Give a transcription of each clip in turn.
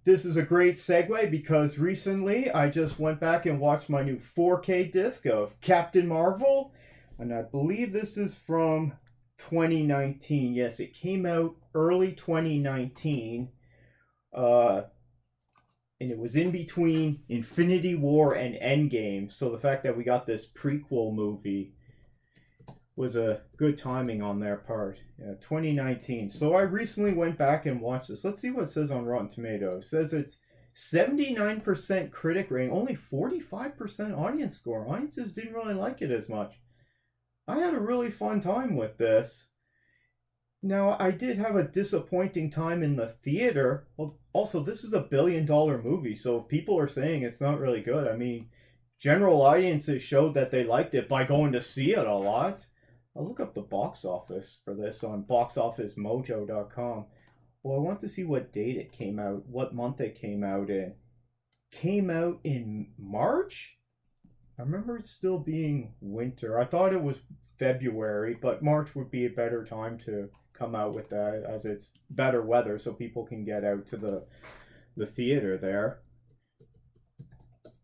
this is a great segue because recently I just went back and watched my new 4K disc of Captain Marvel, and I believe this is from 2019. Yes, it came out early 2019, uh, and it was in between Infinity War and Endgame. So the fact that we got this prequel movie was a good timing on their part. 2019. So I recently went back and watched this. Let's see what it says on Rotten Tomatoes. It says it's 79% critic rating, only 45% audience score. Audiences didn't really like it as much. I had a really fun time with this. Now, I did have a disappointing time in the theater. Well, also, this is a $1 billion movie, so if people are saying it's not really good, I mean, general audiences showed that they liked it by going to see it a lot. I'll look up the box office for this on boxofficemojo.com. Well, I want to see what date it came out, what month it came out in. Came out in March? I remember it still being winter. I thought it was February, but March would be a better time to come out with that as it's better weather so people can get out to the theater there.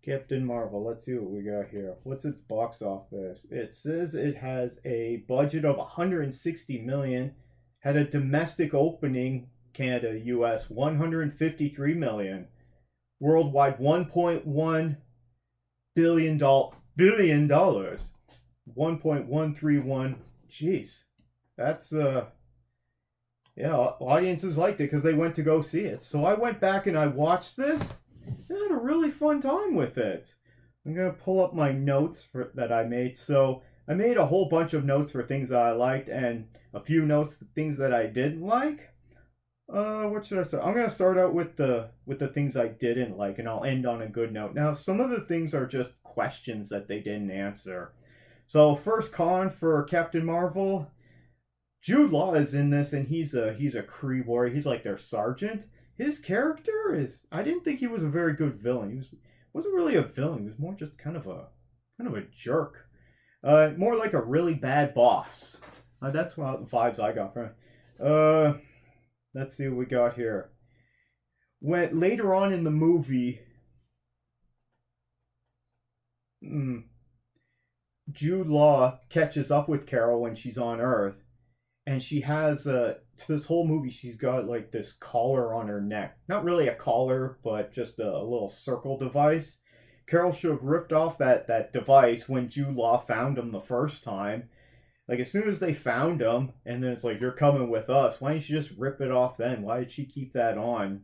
Captain Marvel, let's see what we got here. What's its box office? It says it has a budget of 160 million, had a domestic opening, Canada, US, 153 million, worldwide 1.1 billion dollars. 1.131. Jeez. That's yeah, audiences liked it because they went to go see it. So I went back and I watched this. I had a really fun time with it. I'm gonna pull up my notes that I made. So I made a whole bunch of notes for things that I liked and a few notes for things that I didn't like. What should I start? I'm gonna start out with the things I didn't like, and I'll end on a good note. Now, some of the things are just questions that they didn't answer. So first con for Captain Marvel, Jude Law is in this, and he's a Kree warrior. He's like their sergeant. His character is, I didn't think he was a very good villain. Wasn't really a villain. He was more just kind of a jerk. More like a really bad boss. That's what the vibes I got from it. Let's see what we got here. When later on in the movie, Jude Law catches up with Carol when she's on Earth, and she has this whole movie she's got like this collar on her neck. Not really a collar, but just a little circle device. Carol should have ripped off that device when Jude Law found him the first time. Like as soon as they found him, and then it's like, you're coming with us. Why didn't you just rip it off then? Why did she keep that on?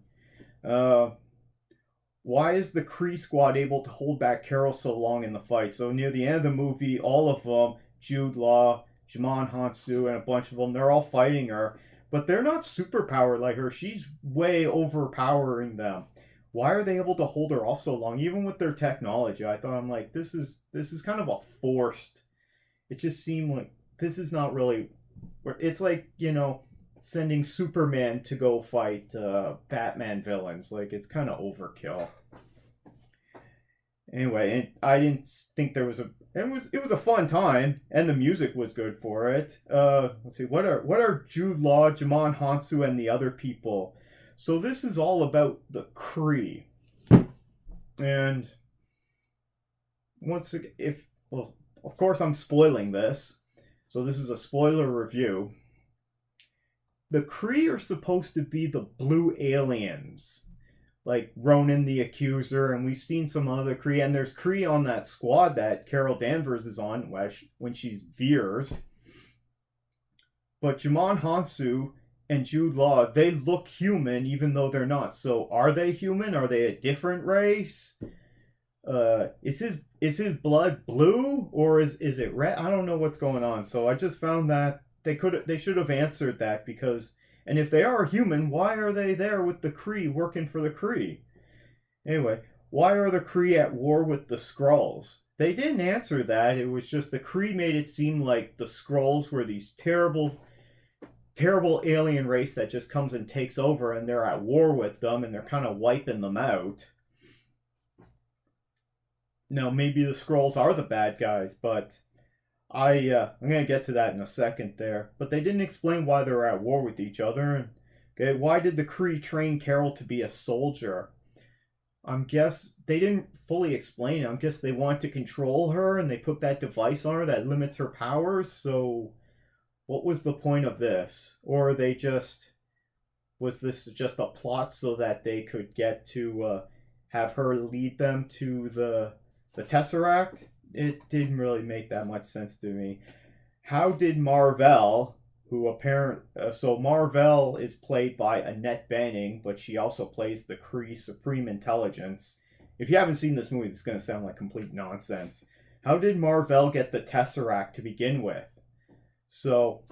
Why is the Kree squad able to hold back Carol so long in the fight? So near the end of the movie, all of them, Jude Law, Djimon Hounsou, and a bunch of them, they're all fighting her, but they're not superpowered like her. She's way overpowering them. Why are they able to hold her off so long, even with their technology? I thought, I'm like, this is kind of a forced. It just seemed like this is not really. It's like, sending Superman to go fight Batman villains. Like, it's kind of overkill. Anyway, I didn't think there was a. It was a fun time, and the music was good for it. Let's see, what are Jude Law, Djimon Hounsou, and the other people? So this is all about the Kree, and once again, of course I'm spoiling this, so this is a spoiler review. The Kree are supposed to be the blue aliens, like Ronan the Accuser, and we've seen some other Kree, and there's Kree on that squad that Carol Danvers is on when she's Veers. But Djimon Hounsou and Jude Law, they look human even though they're not. So are they human? Are they a different race? Is his blood blue or is it red? I don't know what's going on. So I just found that they should have answered that, because, and if they are human, why are they there with the Kree working for the Kree? Anyway, why are the Kree at war with the Skrulls? They didn't answer that. It was just the Kree made it seem like the Skrulls were these terrible alien race that just comes and takes over, and they're at war with them, and they're kind of wiping them out. Now, maybe the Skrulls are the bad guys, but I'm going to get to that in a second there. But they didn't explain why they're at war with each other. And Okay, why did the Kree train Carol to be a soldier? I'm guess they didn't fully explain it. I'm guess they want to control her and they put that device on her that limits her powers. So what was the point of this? Or they just was this just a plot so that they could get to have her lead them to the Tesseract? It didn't really make that much sense to me. How did Marvel, who so Marvel is played by Annette Bening, but she also plays the Kree Supreme Intelligence. If you haven't seen this movie, it's going to sound like complete nonsense. How did Marvel get the Tesseract to begin with? So,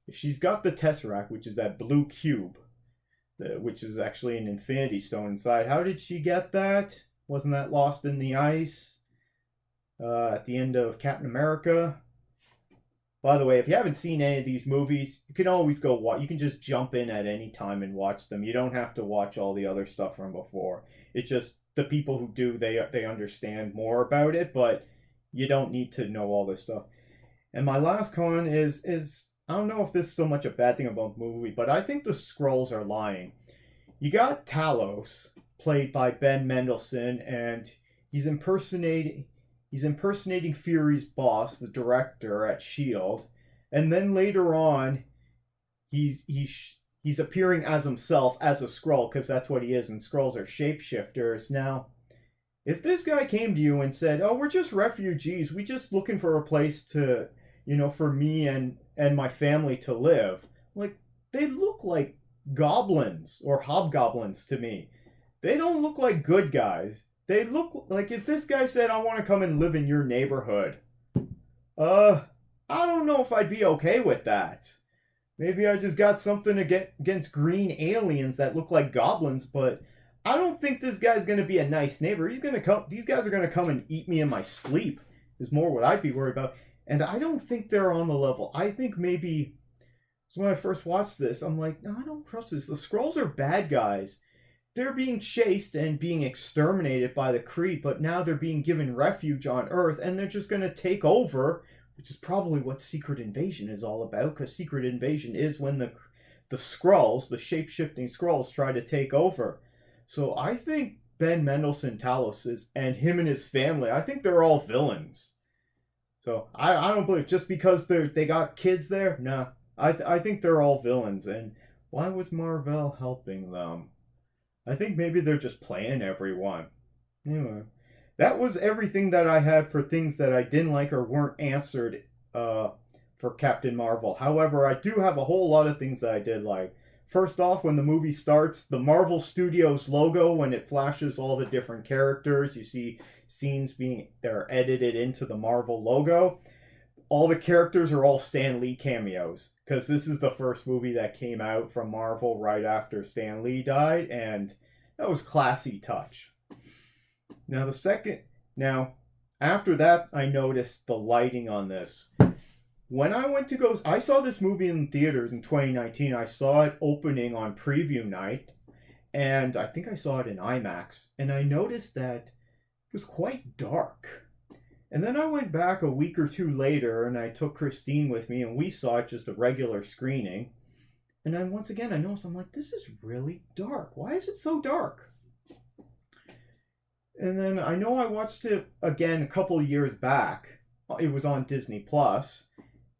if she's got the Tesseract, which is that blue cube, which is actually an Infinity Stone inside, how did she get that? Wasn't that lost in the ice at the end of Captain America? By the way, if you haven't seen any of these movies, you can always go watch. You can just jump in at any time and watch them. You don't have to watch all the other stuff from before. It's just the people who do, they understand more about it, but you don't need to know all this stuff. And my last con is I don't know if this is so much a bad thing about the movie, but I think the Skrulls are lying. You got Talos, played by Ben Mendelsohn, and he's impersonating Fury's boss, the director at S.H.I.E.L.D., and then later on, he's appearing as himself as a Skrull, because that's what he is, and Skrulls are shapeshifters. Now, if this guy came to you and said, "Oh, we're just refugees, we just looking for a place to, for me and my family to live," like, they look like goblins or hobgoblins to me. They don't look like good guys. They look like if this guy said, "I want to come and live in your neighborhood," I don't know if I'd be okay with that. Maybe I just got something against green aliens that look like goblins, but I don't think this guy's gonna be a nice neighbor. These guys are gonna come and eat me in my sleep. Is more what I'd be worried about. And I don't think they're on the level. I think maybe. So when I first watched this, I'm like, no, I don't trust this. The Skrulls are bad guys. They're being chased and being exterminated by the Kree, but now they're being given refuge on Earth, and they're just going to take over, which is probably what Secret Invasion is all about, because Secret Invasion is when the Skrulls, the shape-shifting Skrulls, try to take over. So I think Ben Mendelsohn Talos and him and his family, I think they're all villains. So I don't believe just because they got kids there. Nah, I think they're all villains. And why was Marvel helping them? I think maybe they're just playing everyone. Anyway, that was everything that I had for things that I didn't like or weren't answered for Captain Marvel. However, I do have a whole lot of things that I did like. First off, when the movie starts, the Marvel Studios logo, when it flashes all the different characters, you see scenes they're edited into the Marvel logo. All the characters are all Stan Lee cameos, because this is the first movie that came out from Marvel right after Stan Lee died, and that was classy touch. Now after that, I noticed the lighting on this. When I went to I saw this movie in theaters in 2019. I saw it opening on preview night, and I think I saw it in IMAX, and I noticed that it was quite dark. And then I went back a week or two later, and I took Christine with me, and we saw it just a regular screening. And then once again, I noticed, I'm like, this is really dark. Why is it so dark? And then I know I watched it again a couple of years back. It was on Disney Plus.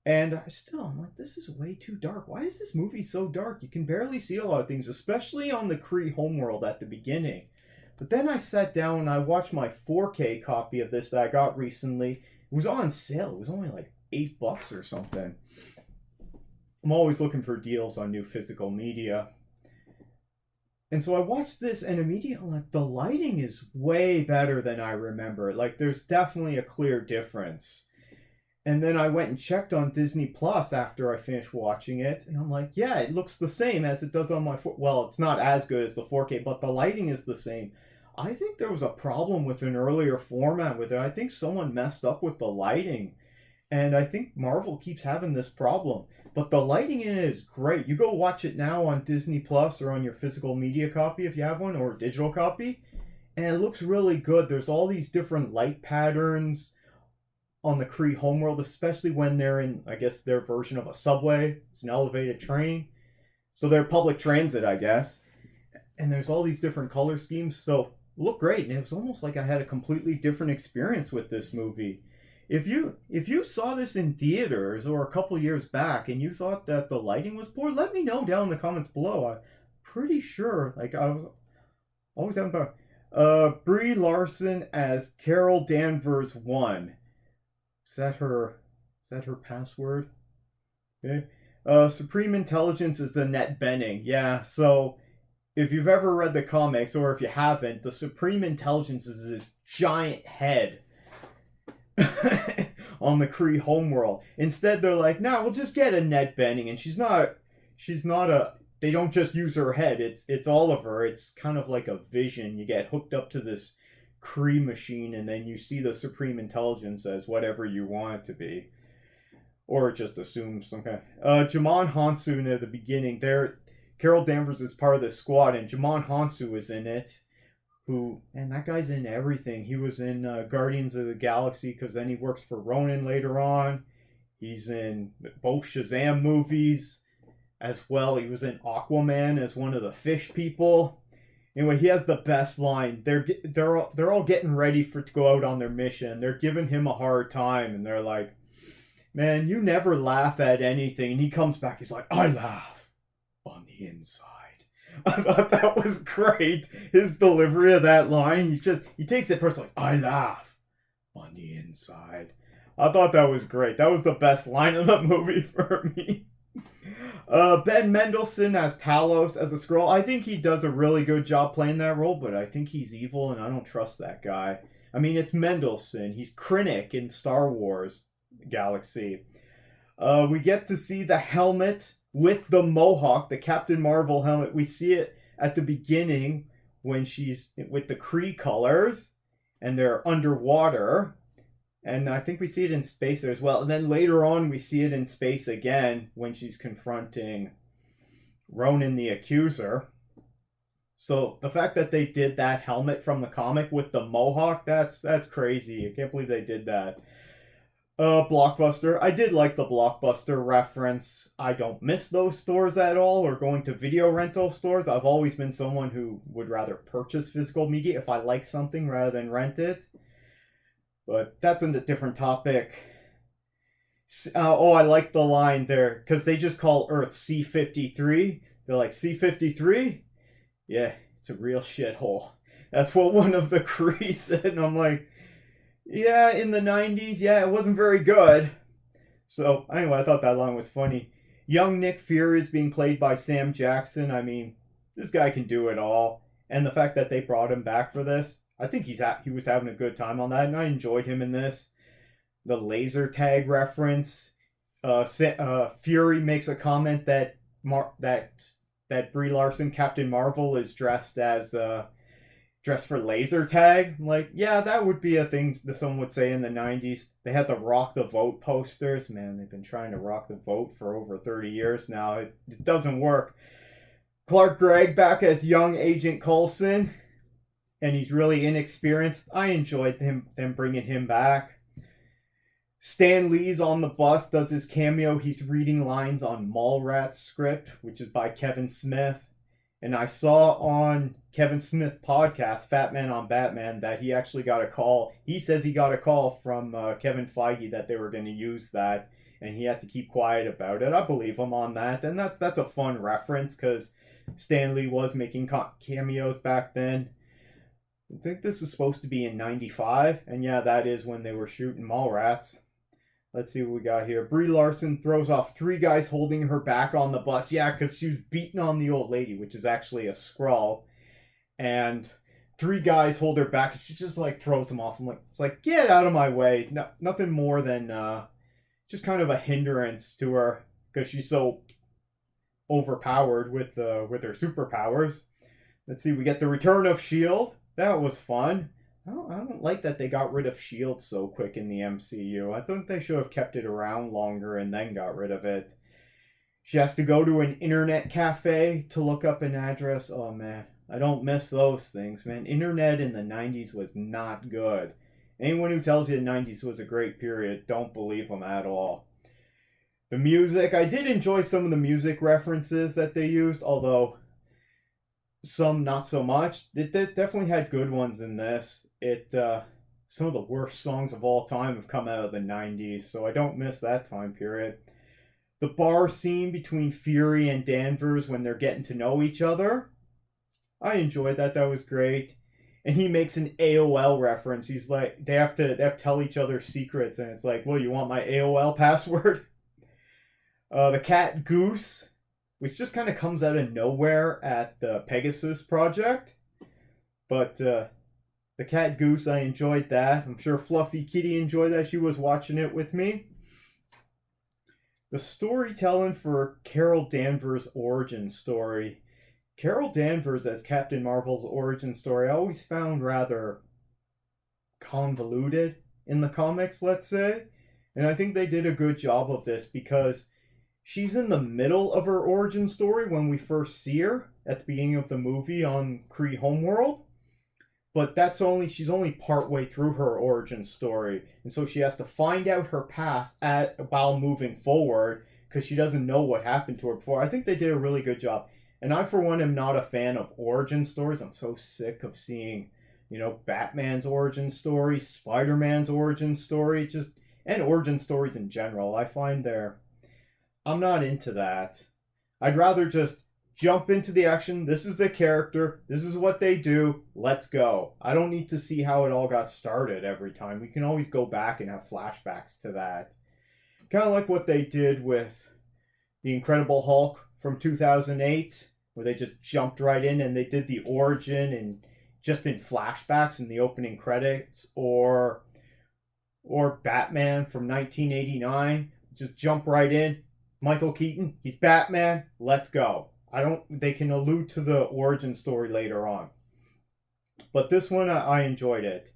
And I'm like, this is way too dark. Why is this movie so dark? You can barely see a lot of things, especially on the Kree homeworld at the beginning. But then I sat down and I watched my 4K copy of this that I got recently. It was on sale. It was only like $8 or something. I'm always looking for deals on new physical media. And so I watched this, and immediately, like, the lighting is way better than I remember. Like, there's definitely a clear difference. And then I went and checked on Disney Plus after I finished watching it, and I'm like, yeah, it looks the same as it does on my well, it's not as good as the 4K, but the lighting is the same. I think there was a problem with an earlier format with it. I think someone messed up with the lighting, and I think Marvel keeps having this problem. But the lighting in it is great. You go watch it now on Disney Plus or on your physical media copy if you have one, or a digital copy, and it looks really good. There's all these different light patterns on the Kree homeworld, especially when they're in, I guess, their version of a subway. It's an elevated train. So they're public transit, I guess. And there's all these different color schemes. So look great. And it was almost like I had a completely different experience with this movie. If you saw this in theaters or a couple years back and you thought that the lighting was poor, let me know down in the comments below. I'm pretty sure, like I was always having about Brie Larson as Carol Danvers 1. Is that her? Is that her password? Okay. Supreme Intelligence is Annette Bening. Yeah. So if you've ever read the comics, or if you haven't, the Supreme Intelligence is this giant head on the Kree homeworld. Instead, they're like, "Nah, we'll just get Annette Bening," and she's not a. They don't just use her head. It's all of her. It's kind of like a vision. You get hooked up to this Kree machine, and then you see the Supreme Intelligence as whatever you want it to be, or just assume some kind. Jamon Hansu near the beginning. There, Carol Danvers is part of this squad, and Jamon Hansu is in it. And that guy's in everything. He was in Guardians of the Galaxy, because then he works for Ronan later on. He's in both Shazam movies as well. He was in Aquaman as one of the fish people. Anyway, he has the best line. They're all getting ready to go out on their mission. They're giving him a hard time, and they're like, "Man, you never laugh at anything." And he comes back. He's like, "I laugh on the inside." I thought that was great. His delivery of that line, he takes it personally. "I laugh on the inside." I thought that was great. That was the best line of the movie for me. Ben Mendelsohn as Talos as a Skrull. I think he does a really good job playing that role, but I think he's evil, and I don't trust that guy. I mean, it's Mendelsohn. He's Krennic in Star Wars Galaxy. We get to see the helmet with the mohawk, the Captain Marvel helmet. We see it at the beginning when she's with the Kree colors and they're underwater. And I think we see it in space there as well. And then later on, we see it in space again when she's confronting Ronan the Accuser. So the fact that they did that helmet from the comic with the mohawk, that's crazy. I can't believe they did that. Blockbuster. I did like the Blockbuster reference. I don't miss those stores at all, or going to video rental stores. I've always been someone who would rather purchase physical media if I like something rather than rent it. But that's a different topic. I like the line there, because they just call Earth C-53. They're like, "C-53? Yeah, it's a real shithole." That's what one of the Kree said, and I'm like, yeah, in the 90s, yeah, it wasn't very good. So, anyway, I thought that line was funny. Young Nick Fury is being played by Sam Jackson. I mean, this guy can do it all. And the fact that they brought him back for this, I think he was having a good time on that, and I enjoyed him in this. The laser tag reference. Fury makes a comment that Brie Larson, Captain Marvel, is dressed for laser tag. I'm like, yeah, that would be a thing that someone would say in the 90s. They had the Rock the Vote posters. Man, they've been trying to rock the vote for over 30 years now. It doesn't work. Clark Gregg back as young Agent Coulson, and he's really inexperienced. I enjoyed them bringing him back. Stan Lee's on the bus, does his cameo. He's reading lines on Mallrats script, which is by Kevin Smith. And I saw on Kevin Smith's podcast, Fat Man on Batman, that he actually got a call. He says he got a call from Kevin Feige that they were going to use that, and he had to keep quiet about it. I believe him on that, and that's a fun reference, because Stan Lee was making cameos back then. I think this is supposed to be in 95, and yeah, that is when they were shooting Mallrats. Let's see what we got here. Brie Larson throws off 3 guys holding her back on the bus. Yeah, because she was beating on the old lady, which is actually a Skrull. And 3 guys hold her back, and she just like throws them off. It's like, get out of my way. No, nothing more than just kind of a hindrance to her, because she's so overpowered with her superpowers. Let's see, we get the return of S.H.I.E.L.D. That was fun. I don't like that they got rid of S.H.I.E.L.D. so quick in the MCU. I think they should have kept it around longer and then got rid of it. She has to go to an internet cafe to look up an address. Oh, man. I don't miss those things, man. Internet in the 90s was not good. Anyone who tells you the 90s was a great period, don't believe them at all. The music, I did enjoy some of the music references that they used, although some not so much. It definitely had good ones in this. Some of the worst songs of all time have come out of the 90s, so I don't miss that time period. The bar scene between Fury and Danvers when they're getting to know each other, I enjoyed that. That was great. And he makes an AOL reference. He's like, they have to tell each other secrets, and it's like, well, you want my AOL password? The cat Goose, which just kind of comes out of nowhere at the Pegasus project, but the cat Goose, I enjoyed that. I'm sure Fluffy Kitty enjoyed that. She was watching it with me. The storytelling for Carol Danvers' origin story. Carol Danvers as Captain Marvel's origin story I always found rather convoluted in the comics, let's say. And I think they did a good job of this because she's in the middle of her origin story when we first see her at the beginning of the movie on Kree Homeworld. But she's only partway through her origin story. And so she has to find out her past while moving forward because she doesn't know what happened to her before. I think they did a really good job. And I, for one, am not a fan of origin stories. I'm so sick of seeing, Batman's origin story, Spider-Man's origin story, and origin stories in general. I'm not into that. I'd rather just jump into the action. This is the character. This is what they do. Let's go. I don't need to see how it all got started every time. We can always go back and have flashbacks to that. Kind of like what they did with The Incredible Hulk from 2008, where they just jumped right in and they did the origin and just in flashbacks in the opening credits, or Batman from 1989, just jump right in. Michael Keaton, he's Batman, let's go. They can allude to the origin story later on. But this one, I enjoyed it.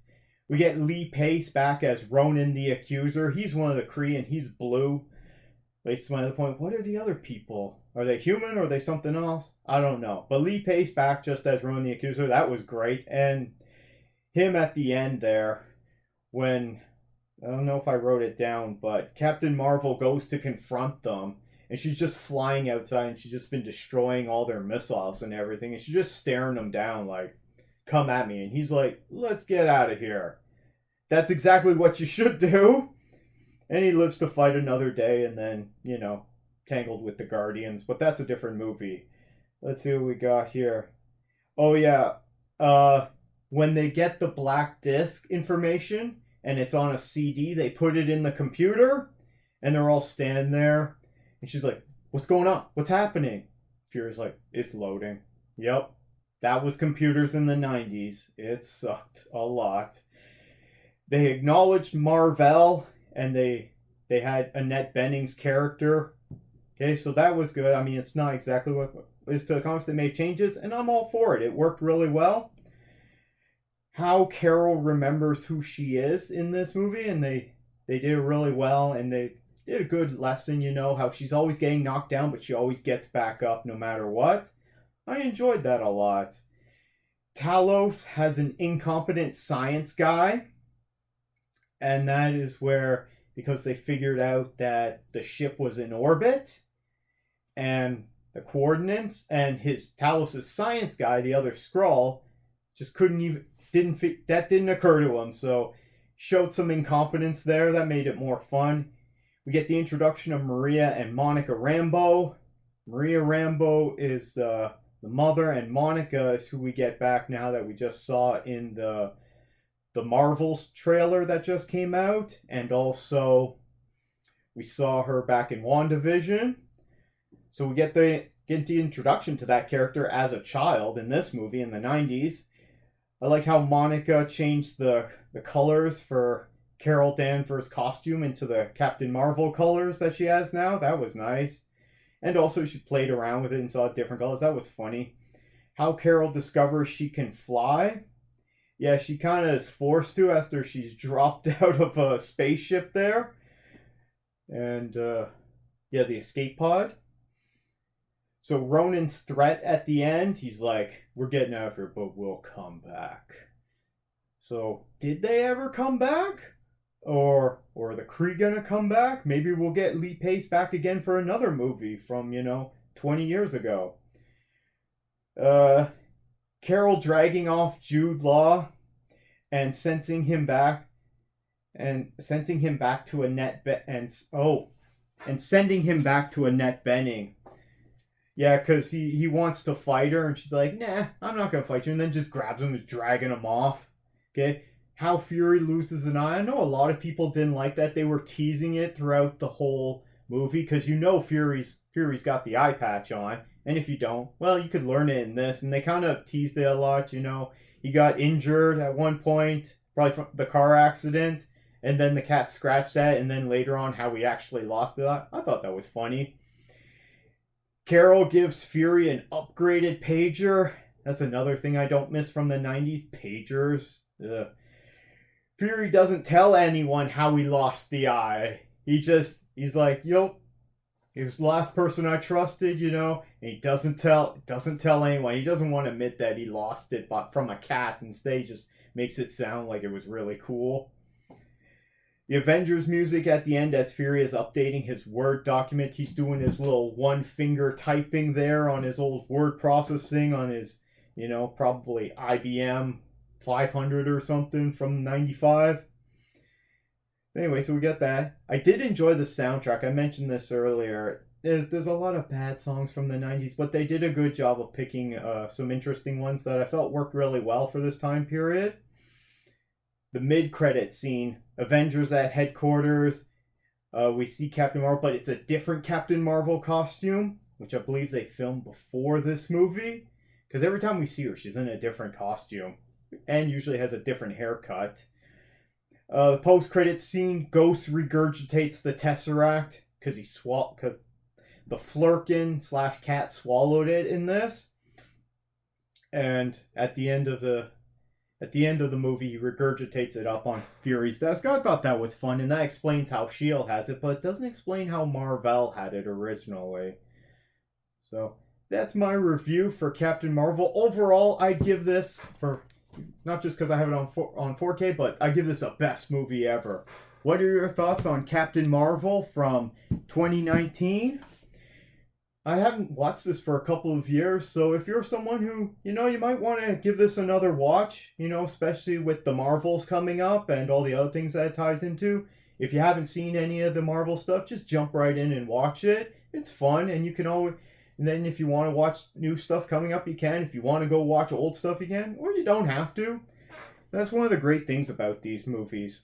We get Lee Pace back as Ronan the Accuser. He's one of the Kree and he's blue. Leads to my other point, what are the other people? Are they human or are they something else? I don't know. But Lee Pace back just as Ronan the Accuser, that was great. And him at the end there, when, I don't know if I wrote it down, but Captain Marvel goes to confront them, and she's just flying outside, and she's just been destroying all their missiles and everything, and she's just staring them down like, come at me. And he's like, let's get out of here. That's exactly what you should do. And he lives to fight another day, and then, tangled with the Guardians. But that's a different movie. Let's see what we got here. Oh, yeah. When they get the black disc information, and it's on a CD, they put it in the computer, and they're all standing there. And she's like, what's going on? What's happening? Fury's like, it's loading. Yep. That was computers in the 90s. It sucked a lot. They acknowledged Mar-Vell, and they had Annette Bening's character. Okay, so that was good. I mean, it's not exactly what is to the comics. They made changes, and I'm all for it. It worked really well. How Carol remembers who she is in this movie, and they did really well, and they did a good lesson, how she's always getting knocked down, but she always gets back up no matter what. I enjoyed that a lot. Talos has an incompetent science guy, and that is where, because they figured out that the ship was in orbit, and the coordinates, and Talos' science guy, the other Skrull, just didn't occur to him, so showed some incompetence there. That made it more fun. We get the introduction of Maria and Monica Rambeau. Maria Rambeau is the mother, and Monica is who we get back now that we just saw in the Marvels trailer that just came out, and also we saw her back in WandaVision. So we get the introduction to that character as a child in this movie in the 90s. I like how Monica changed the colors for Carol Danvers' costume into the Captain Marvel colors that she has now. That was nice. And also she played around with it and saw different colors. That was funny. How Carol discovers she can fly. Yeah, she kind of is forced to after she's dropped out of a spaceship there. And, the escape pod. So Ronan's threat at the end, he's like, we're getting out of here, but we'll come back. So, did they ever come back? Or the Kree gonna come back? Maybe we'll get Lee Pace back again for another movie from 20 years ago. Uh, Carol dragging off Jude Law and sensing him back to and sending him back to Annette Bening. Yeah, because he wants to fight her, and she's like, nah, I'm not going to fight you, and then just grabs him and is dragging him off. Okay? How Fury loses an eye. I know a lot of people didn't like that. They were teasing it throughout the whole movie, because Fury's got the eye patch on, and if you don't, well, you could learn it in this, and they kind of teased it a lot, He got injured at one point, probably from the car accident, and then the cat scratched at it, and then later on how he actually lost it. I thought that was funny. Carol gives Fury an upgraded pager. That's another thing I don't miss from the 90s. Pagers. Ugh. Fury doesn't tell anyone how he lost the eye. He's like, yo, he was the last person I trusted, and he doesn't tell anyone. He doesn't want to admit that he lost it from a cat. Instead, he just makes it sound like it was really cool. The Avengers music at the end as Fury is updating his Word document. He's doing his little one finger typing there on his old word processing on his, probably IBM 500 or something from 95. Anyway, so we get that. I did enjoy the soundtrack. I mentioned this earlier. There's a lot of bad songs from the 90s, but they did a good job of picking some interesting ones that I felt worked really well for this time period. The mid-credit scene, Avengers at headquarters. We see Captain Marvel, but it's a different Captain Marvel costume, which I believe they filmed before this movie. Because every time we see her, she's in a different costume, and usually has a different haircut. The post-credit scene, Ghost regurgitates the Tesseract because the Flerken / cat swallowed it in this. And at the end of the movie, he regurgitates it up on Fury's desk. I thought that was fun, and that explains how S.H.I.E.L.D. has it, but it doesn't explain how Marvel had it originally. So, that's my review for Captain Marvel. Overall, I'd give this, for not just because I have it on 4K, but I give this a best movie ever. What are your thoughts on Captain Marvel from 2019? I haven't watched this for a couple of years, so if you're someone who, you might want to give this another watch, especially with the Marvels coming up and all the other things that it ties into. If you haven't seen any of the Marvel stuff, just jump right in and watch it. It's fun, and you can always, and then if you want to watch new stuff coming up, you can. If you want to go watch old stuff, you can, or you don't have to. That's one of the great things about these movies.